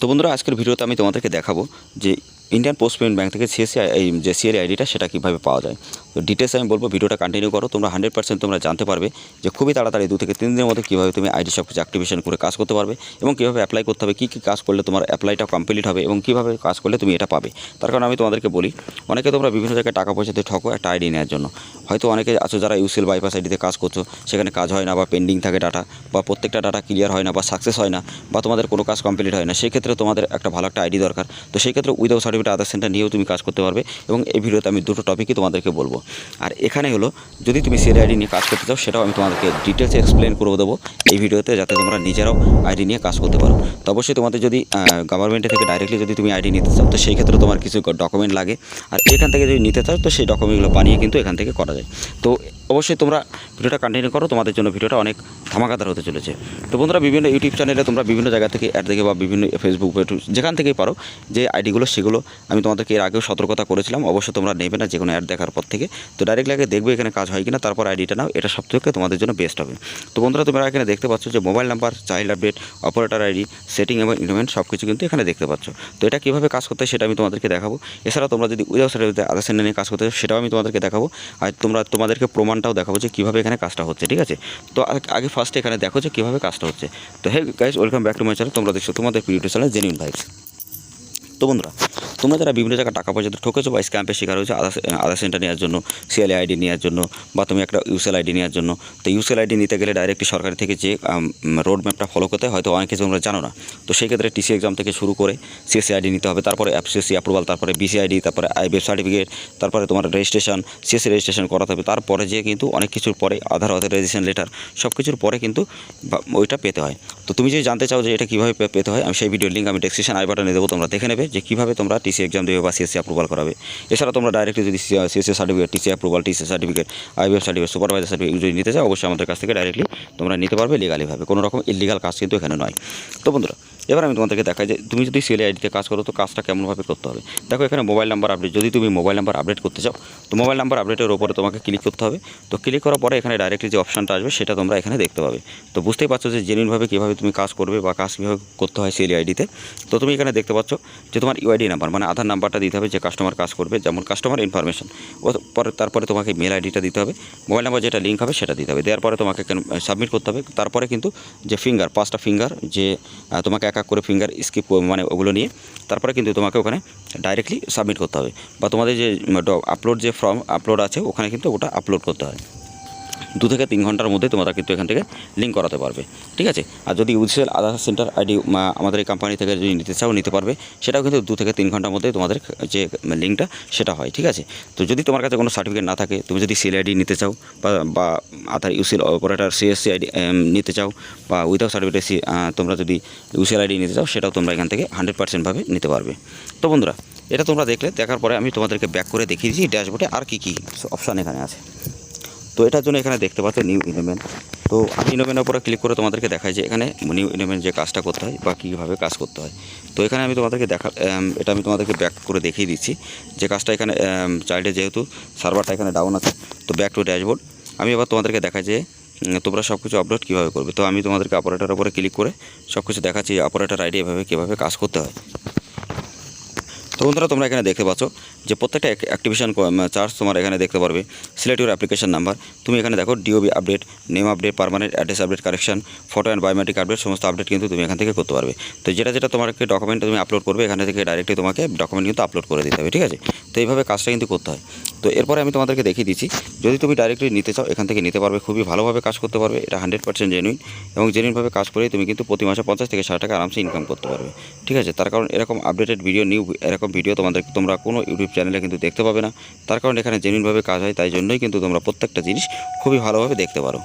তো বন্ধুরা, আজকের ভিডিওতে আমি তোমাদেরকে দেখাবো যে ইন্ডিয়ান পোস্ট পেমেন্ট ব্যাঙ্ক থেকে যে সিএলএ আইডিটা সেটা কীভাবে পাওয়া যায়। তো ডিটেলস আমি বলবো, ভিডিওটা কন্টিনিউ করো। তোমরা 100% তোমরা জানতে পারবে যে খুবই তাড়াতাড়ি 2 থেকে 3 দিনের মধ্যে কীভাবে তুমি আইডি সব কিছু অ্যাক্টিভেশন করে কাজ করতে পারবে এবং কীভাবে অ্যাপ্লাই করতে হবে, কী কী কাজ করলে তোমার অ্যাপ্লাইটা কমপ্লিট হবে এবং কীভাবে কাজ করলে তুমি এটা পাবে। তার কারণ আমি তোমাদেরকে বলি, অনেকে তোমরা বিভিন্ন জায়গায় টাকা পয়সাতে ঠকো একটা আইডি নেওয়ার জন্য। হয়তো অনেকে আছো যারা ইউসিএল বাইপাস আইডিতে কাজ করছো, সেখানে কাজ হয় না বা পেন্ডিং থাকে ডাটা, বা প্রত্যেকটা ডাটা ক্লিয়ার হয় না বা সাকসেস হয় না, বা তোমাদের কোনো কাজ কমপ্লিট হয় না। সেই ক্ষেত্রে তোমাদের একটা ভালো একটা আইডি দরকার। তো সেই ক্ষেত্রে উইদাউট সার্টিফিকেট আধার সেন্টার নিয়েও তুমি কাজ করতে পারবে এবং এই ভিডিওতে আমি দুটো টপিকই তোমাদেরকে বলবো। আর এখানে হলো, যদি তুমি সিএলএ আইডি নিয়ে কাজ করতে চাও সেটাও আমি তোমাদেরকে ডিটেলসে এক্সপ্লেন করে দেবো এই ভিডিওতে, যাতে তোমরা নিজেরাও আইডি নিয়ে কাজ করতে পারো। তো অবশ্যই তোমাদের যদি গভর্নমেন্টের থেকে ডাইরেক্টলি যদি তুমি আইডি নিতে চাও, তো সেই ক্ষেত্রে তোমার কিছু ডকুমেন্ট লাগে। আর এখান থেকে যদি নিতে চাও, তো সেই ডকুমেন্টগুলো বানিয়ে কিন্তু এখান থেকে করা যায়। তো অবশ্যই তোমরা ভিডিওটা কন্টিনিউ করো, তোমাদের জন্য ভিডিওটা অনেক ধামাকাদার হতে চলেছে। তো বন্ধুরা, বিভিন্ন ইউটিউব চ্যানেলে তোমরা বিভিন্ন জায়গা থেকে অ্যাড দেখে বা বিভিন্ন ফেসবুক যেখান থেকেই পারো যে আইডিগুলো, সেগুলো আমি তোমাদেরকে এর আগেও সতর্কতা করেছিলাম। অবশ্যই তোমরা নেবে না যে কোনো অ্যাড দেখার পর থেকে। তো ডাইরেক্টলি আগে দেখবে এখানে কাজ হয় কিনা, তারপর আইডিটা নাও। এটা সবথেকে তোমাদের জন্য বেস্ট হবে। তো বন্ধুরা, তোমরা এখানে দেখতে পাচ্ছ যে mobile number, child update, operator ID, setting এবং ইনভেন্ট সব কিছু কিন্তু এখানে দেখতে পাচ্ছ। তো এটা কীভাবে কাজ করতে হয় সেটা আমি তোমাদেরকে দেখাবো। এছাড়া তোমরা যদি উইদাউট সার্টিফিকেট আধার সেন্টার নিয়ে কাজ করতে চাও, সেটাও আমি তোমাদেরকে দেখাবো। আর তোমাদেরকে প্রমাণটাও দেখাবো যে কীভাবে এখানে কাজটা হচ্ছে। ঠিক আছে, তো আগে ফার্স্টে এখানে দেখো যে কীভাবে কাজটা হচ্ছে। তো hey guys, welcome back to my channel. তোমরা দেখছো তোমাদের প্রিয় চ্যানেল জেনুইন ভাইবস। তো বন্ধুরা, তোমরা যারা বিভিন্ন জায়গায় টাকা পয়সা ঠকেছো বা স্ক্যাম্পের শিকার হয়েছে আধার সেন্টার নেওয়ার জন্য, সিএলএ আইডি নেওয়ার জন্য, বা তুমি একটা ইউসিএল আইডি নেওয়ার জন্য। তো ইউসিএল আইডি নিতে গেলে ডাইরেক্টলি সরকারি থেকে যে রোড ম্যাপটা ফলো করতে হয়, হয়তো অনেক কিছু তোমরা জানো না। তো সেই ক্ষেত্রে টিসি এক্সাম থেকে শুরু করে সিএসসি আইডি নিতে হবে, তারপরে এফসিএসসি অ্যাপ্রুভাল, তারপরে বিসি আইডি, তারপরে আইবিএফ সার্টিফিকেট, তারপরে তোমার রেজিস্ট্রেশন, সিএসসি রেজিস্ট্রেশন করাতে হবে। তারপরে যে কিন্তু অনেক কিছুর পরে আধার অথরাইজেশন লেটার, সব কিছুর পরে কিন্তু ওইটা পেতে হয়। তো তুমি যদি জানতে চাও যে এটা কীভাবে পেতে হয়, আমি সেই ভিডিওর লিঙ্ক আমি ডেসক্রিপশন আই বাটনে দেবো, তোমরা দেখে নেবে যে কীভাবে তোমরা টিসি এক্সাম দেবে বা সিএসসি অ্যাপ্রুভাল করাবে। এছাড়া তোমরা ডাইরেক্টলি যদি CSC certificate, TC approval, TC certificate, IBF certificate, supervisor certificate যদি নিতে চাও, অবশ্যই আমাদের কাছ থেকে ডাইরেক্টলি তোমরা নিতে পারবে লিগালিভাবে। কোনো রকম ইলিগাল কাজ কিন্তু এখানে নয়। তো বন্ধুরা, এবার আমি তোমাদেরকে দেখাই যে তুমি যদি সিএলএ আইডিতে কাজ করো, তো কাজটা কেমনভাবে করতে হবে। দেখো, এখানে মোবাইল নাম্বার আপডেট, যদি তুমি মোবাইল নাম্বার আপডেট করতে চাও, তো মোবাইল নাম্বার আপডেটের ওপরে তোমাকে ক্লিক করতে হবে। তো ক্লিক করার পরে এখানে ডাইরেক্টলি যে অপশানটা আসবে সেটা তোমরা এখানে দেখতে পাবে। তো বুঝতেই পারছো যে জেনুইনভাবে কীভাবে তুমি কাজ করবে বা কাজ কীভাবে করতে হয় সিএলএ আইডিতে। তো তুমি এখানে দেখতে পাচ্ছ যে তোমার ইউআইডি নাম্বার, মানে আধার নাম্বারটা দিতে হবে যে কাস্টমার কাজ করবে, যেমন কাস্টমার ইনফরমেশন। তারপরে তোমাকে মেল আইডিটা দিতে হবে, মোবাইল নাম্বার যেটা লিঙ্ক হবে সেটা দিতে হবে। দেওয়ার পরে তোমাকে সাবমিট করতে হবে। তারপরে কিন্তু যে ফিঙ্গার, 5টা ফিঙ্গার, যে তোমাকে এক এক করে ফিঙ্গার স্কিপ মানে ওগুলো নিয়ে তারপরে কিন্তু তোমাকে ওখানে ডাইরেক্টলি সাবমিট করতে হবে, বা তোমাদের যে আপলোড যে ফর্ম আপলোড আছে ওখানে কিন্তু ওটা আপলোড করতে হয়। 2 থেকে 3 ঘন্টার মধ্যে তোমরা কিন্তু এখান থেকে লিঙ্ক করাতে পারবে। ঠিক আছে, আর যদি ইউসিএল আধার সেন্টার আইডি আমাদের এই কোম্পানি থেকে যদি নিতে চাও নিতে পারবে, সেটাও কিন্তু 2 থেকে 3 ঘন্টার মধ্যে তোমাদের যে লিঙ্কটা সেটা হয়। ঠিক আছে, তো যদি তোমার কাছে কোনো সার্টিফিকেট না থাকে, তুমি যদি সিএল আইডি নিতে চাও বা আধার ইউসিএল অপারেটর সিএসসি আইডি নিতে চাও, বা উইদাউট সার্টিফিকেট তোমরা যদি ইউসিএল আইডি নিতে চাও, সেটাও তোমরা এখান থেকে 100% ভাবে নিতে পারবে। তো বন্ধুরা, এটা তোমরা দেখার পরে আমি তোমাদেরকে ব্যাক করে দেখিয়ে দিচ্ছি ড্যাশবোর্ডে আর কী কী অপশান এখানে আছে। তো এটার জন্য এখানে দেখতে পাচ্ছ নিউ ইলেমেন্ট। তো আমি ইলেমেন্টের উপরে ক্লিক করে তোমাদেরকে দেখাই যে এখানে নিউ ইলেমেন্ট যে কাজটা করতে হয় বা কীভাবে কাজ করতে হয়। তো এখানে আমি তোমাদেরকে এটা আমি তোমাদেরকে ব্যাক করে দেখিয়ে দিচ্ছি যে কাজটা এখানে চাইল্ডে যেহেতু সার্ভারটা এখানে ডাউন আছে। তো ব্যাক টু ড্যাশবোর্ড আমি এবার তোমাদেরকে দেখাই যে তোমরা সব কিছু আপলোড কীভাবে করবে। তো আমি তোমাদেরকে অপারেটরের উপরে ক্লিক করে সব কিছু দেখাচ্ছি, অপারেটর আইডি এভাবে কীভাবে কাজ করতে হয়। তো বন্ধুরা, তোমরা এখানে দেখতে পাচ্ছ যে প্রত্যেকটা অ্যাক্টিভেশন চার্জ তোমার এখানে দেখতে পারবে। সিলেক্ট ইউর অ্যাপ্লিকেশন নাম্বার, তুমি এখানে দেখো DOB update, name update, permanent address update, correction, photo and biometric update, সমস্ত আপডেট কিন্তু তুমি এখান থেকে করতে পারবে। তো যেটা তোমাকে ডকুমেন্ট তুমি আপলোড করবে, এখান থেকে ডাইরেক্টলি তোমাকে ডকুমেন্ট কিন্তু আপলোড করে দিতে হবে। ঠিক আছে, তো এইভাবে কাজটা কিন্তু করতে হয়। তো এরপরে আমি তোমাদেরকে দেখিয়ে দিচ্ছি, যদি তুমি ডাইরেক্টলি নিতে চাও এখান থেকে নিতে পারবে, খুবই ভালোভাবে কাজ করতে পারবে। এটা 100% জেনুইন, এবং জেনুইনভাবে কাজ করেই তুমি কিন্তু প্রতি মাসে 50 থেকে 60 টাকা আরামসে ইনকাম করতে পারবে। ঠিক আছে, তার কারণ এরকম আপডেটেড ভিডিও এরকম ভিডিও তোমরা কোনো ইউটিউব চ্যানেলে কিন্তু দেখতে পাবে না। তার কারণ এখানে জেনুইনভাবে কাজ হয়, তাই জন্যই কিন্তু তোমরা প্রত্যেকটা জিনিস খুবই ভালোভাবে দেখতে পারো।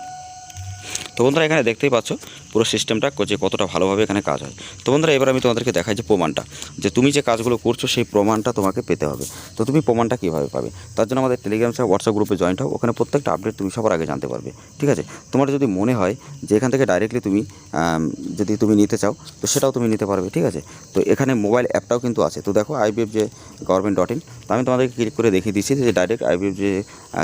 তো বন্ধুরা, এখানে দেখতেই পাচ্ছ পুরো সিস্টেমটা যে কতটা ভালোভাবে এখানে কাজ হয়। তো বন্ধুরা, এবার আমি তোমাদেরকে দেখাই যে প্রমাণটা, যে তুমি যে কাজগুলো করছো সেই প্রমাণটা তোমাকে পেতে হবে। তো তুমি প্রমাণটা কীভাবে পাবে, তার জন্য আমাদের টেলিগ্রাম হোয়াটসঅ্যাপ গ্রুপে জয়েন্ট হও, ওখানে প্রত্যেকটা আপডেট তুমি সবার আগে জানতে পারবে। ঠিক আছে, তোমার যদি মনে হয় যে এখান থেকে ডাইরেক্টলি তুমি যদি তুমি নিতে চাও, তো সেটাও তুমি নিতে পারবে। ঠিক আছে, তো এখানে মোবাইল অ্যাপটাও কিন্তু আছে। তো দেখো আইবিএফ যে গভর্নমেন্ট.in, তো আমি তোমাদেরকে ক্লিক করে দেখিয়ে দিচ্ছি যে ডাইরেক্ট আইবিএফ যে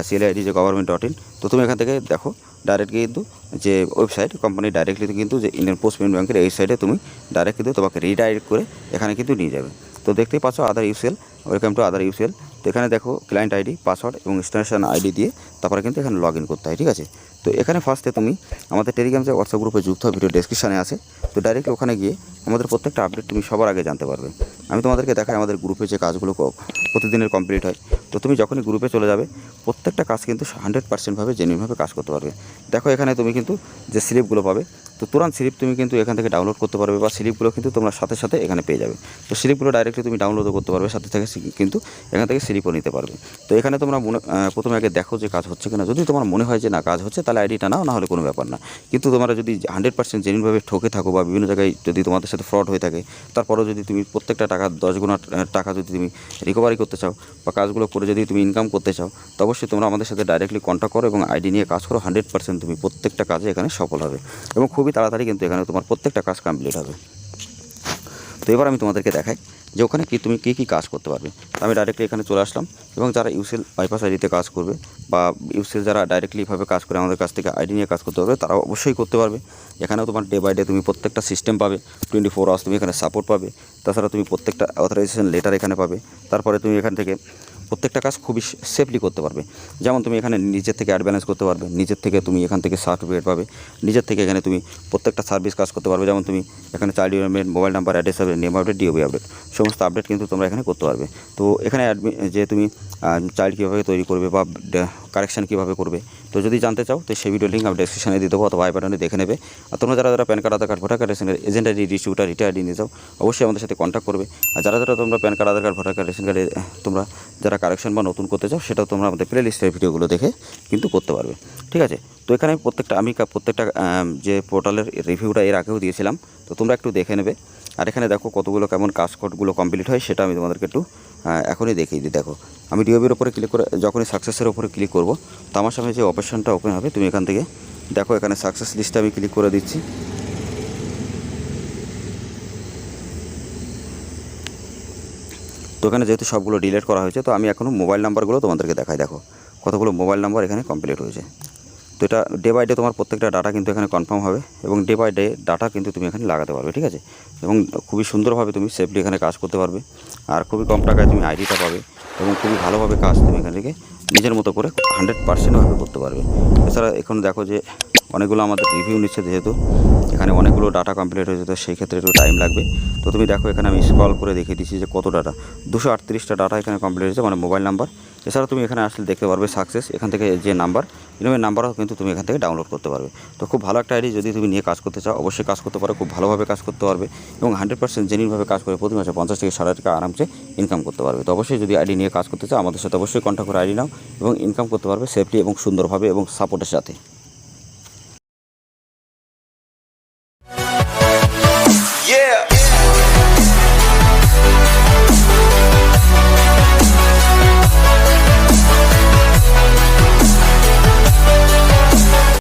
সিএলআইডি যে গভর্নমেন্ট.in। তো তুমি এখান থেকে দেখো ডাইরেক্টলি কিন্তু যে ওয়েবসাইট কোম্পানি ডাইরেক্টলি কিন্তু যে ইন্ডিয়ান পোস্ট পেমেন্ট ব্যাঙ্কের এই সাইডে তুমি ডাইরেক্ট কিন্তু তোমাকে রিডাইরেক্ট করে এখানে কিন্তু নিয়ে যাবে। তো দেখতেই পাচ্ছ Aadhaar UCL, welcome to Aadhaar UCL. তো এখানে দেখো ক্লায়েন্ট আইডি, পাসওয়ার্ড এবং ইনস্টলেশন আইডি দিয়ে তারপরে কিন্তু এখানে লগ ইন করতে হয়, ঠিক আছে। তো এখানে ফার্স্টে তুমি আমাদের টেলিগ্রাম যে হোয়াটসঅ্যাপ গ্রুপে যুক্ত হয়, ভিডিও ডেসক্রিপশানে আছে। তো ডাইরেক্টলি ওখানে গিয়ে আমাদের প্রত্যেকটা আপডেট তুমি সবার আগে জানতে পারবে। আমি তোমাদেরকে দেখাই আমাদের গ্রুপে যে কাজগুলো প্রতিদিনের কমপ্লিট হয়। তো তুমি যখনই গ্রুপে চলে যাবে প্রত্যেকটা কাজ কিন্তু 100% জেনুইনভাবে কাজ করতে পারবে। দেখো এখানে তুমি কিন্তু যে স্লিপগুলো পাবে, তো তুরন্ত স্লিপ তুমি কিন্তু এখান থেকে ডাউনলোড করতে পারবে, বা স্লিপগুলো কিন্তু তোমরা সাথে সাথে এখানে পেয়ে যাবে। তো স্লিপগুলো ডাইরেক্টলি তুমি ডাউনলোডও করতে পারবে, সাথে থেকে কিন্তু এখান থেকে স্লিপও নিতে পারবে। তো এখানে তোমরা প্রথমে আগে দেখো যে কাজ হচ্ছে কিনা। যদি তোমার মনে হয় যে না কাজ হচ্ছে, তাহলে আইডিটা নাও, না হলে কোনো ব্যাপার না। কিন্তু তোমরা যদি 100% জেনুইনভাবে ঠকে থাকো বা বিভিন্ন জায়গায় যদি তোমাদের সাথে ফ্রড হয়ে থাকে, তারপরেও যদি তুমি প্রত্যেকটা টাকা 10 গুণা টাকা যদি তুমি রিকভারি করতে চাও বা কাজগুলো করে যদি তুমি ইনকাম করতে চাও, তো অবশ্যই তোমরা আমাদের সাথে ডাইরেক্টলি কন্ট্যাক্ট করো এবং আইডি নিয়ে কাজ করো। 100% তুমি প্রত্যেকটা কাজে এখানে সফল হবে এবং খুবই তাড়াতাড়ি কিন্তু এখানে তোমার প্রত্যেকটা কাজ কমপ্লিট হবে। তো এবার আমি তোমাদেরকে দেখাই যে ওখানে কি তুমি কী কাজ করতে পারবে। তো আমি ডাইরেক্টলি এখানে চলে আসলাম এবং যারা ইউসিএল বাইপাস আইডিতে কাজ করবে বা ইউসিএল যারা ডাইরেক্টলিভাবে কাজ করে আমাদের কাছ থেকে আইডি নিয়ে কাজ করতে পারবে, তারা অবশ্যই করতে পারবে। এখানেও তোমার ডে বাই ডে তুমি প্রত্যেকটা সিস্টেম পাবে, 24 আওয়ার্স তুমি এখানে সাপোর্ট পাবে। তাছাড়া তুমি প্রত্যেকটা অথরাইজেশন লেটার এখানে পাবে। তারপরে তুমি এখান থেকে প্রত্যেকটা কাজ খুবই সেফলি করতে পারবে। যেমন তুমি এখানে নিজের থেকে অ্যাড ব্যালেন্স করতে পারবে, নিজের থেকে তুমি এখান থেকে সার্টিফিকেট পাবে, নিজের থেকে এখানে তুমি প্রত্যেকটা সার্ভিস কাজ করতে পারবে। যেমন তুমি এখানে child development, mobile number, address update, name update, DOB update, সমস্ত আপডেট কিন্তু তোমরা এখানে করতে পারবে। তো এখানে যে তুমি চাইল্ড কীভাবে তৈরি করবে বা কারেকশান কীভাবে করবে, তো যদি জানতে চাও তো সেই ভিডিও লিঙ্ক আমি ডেসক্রিপশনে দিয়ে দেবো অথবা আই বাটনে দেখে নেবে। আর তোমরা যারা PAN card, Aadhaar card, voter card, ration card, agent ID, distributor, রিটার আইডি নিয়ে যাও, অবশ্যই আমাদের সাথে কন্ট্যাক্ট করবে। আর যারা তোমরা pan card, Aadhaar card, voter card, ration কার্ডে তোমরা যারা কারেকশন বা নতুন করতে চাও, সেটাও তোমরা আমাদের প্লে লিস্টের ভিডিওগুলো দেখে কিন্তু করতে পারবে, ঠিক আছে। তো এখানে প্রত্যেকটা যে পোর্টালের রিভিউটা এর আগেও দিয়েছিলাম, তো তোমরা একটু দেখে নেবে। আর এখানে দেখো কতগুলো কেমন কাজ কোডগুলো কমপ্লিট হয়, সেটা আমি তোমাদেরকে একটু এখনই দেখিয়ে দিই। দেখো আমি ডিওবির ওপরে ক্লিক করে যখনই সাকসেসের ওপরে ক্লিক করব, তো আমার সামনে যে অপশনটা ওপেন হবে, তুমি এখান থেকে দেখো এখানে সাকসেস লিস্টে আমি ক্লিক করে দিচ্ছি। তো এখানে যেহেতু সবগুলো ডিলিট করা হয়েছে, তো আমি এখনও মোবাইল নাম্বারগুলো তোমাদেরকে দেখাই। দেখো কতগুলো মোবাইল নাম্বার এখানে কমপ্লিট হয়েছে। তো এটা ডে বাই ডে তোমার প্রত্যেকটা ডাটা কিন্তু এখানে কনফার্ম হবে এবং ডে বাই ডে ডাটা কিন্তু তুমি এখানে লাগাতে পারবে, ঠিক আছে। এবং খুবই সুন্দরভাবে তুমি সেফলি এখানে কাজ করতে পারবে। আর খুবই কম টাকায় তুমি আইডিটা পাবে এবং খুবই ভালোভাবে কাজ তুমি এখান থেকে নিজের মতো করে 100%ভাবে করতে পারবে। এছাড়া এখন দেখো যে অনেকগুলো আমাদের রিভিউ নিচ্ছে, যেহেতু এখানে অনেকগুলো ডাটা কমপ্লিট হয়েছে, তো সেই ক্ষেত্রে একটু টাইম লাগবে। তো তুমি দেখো এখানে আমি স্ক্রল করে দেখিয়ে দিচ্ছি যে কত ডাটা, 238টা ডাটা এখানে কমপ্লিট হয়েছে, মানে মোবাইল নাম্বার। এছাড়া তুমি এখানে আসলে দেখতে পারবে সাকসেস, এখান থেকে যে নাম্বার, ইনোমের নাম্বারও কিন্তু তুমি এখান থেকে ডাউনলোড করতে পারবে। তো খুব ভালো একটা আইডি, যদি তুমি নিয়ে কাজ করতে চাও অবশ্যই কাজ করতে পারো, খুব ভালোভাবে কাজ করতে পারবে এবং 100% জেনুইনভাবে কাজ করে প্রতি মাসে 50 থেকে 60 টাকা আরামসে ইনকাম করতে পারবে। তো অবশ্যই যদি আইডি নিয়ে কাজ করতে চাও আমাদের সাথে অবশ্যই কন্ট্যাক্ট করে আইডি নাও এবং ইনকাম করতে পারবে সেফলি এবং সুন্দরভাবে এবং সাপোর্টের সাথে।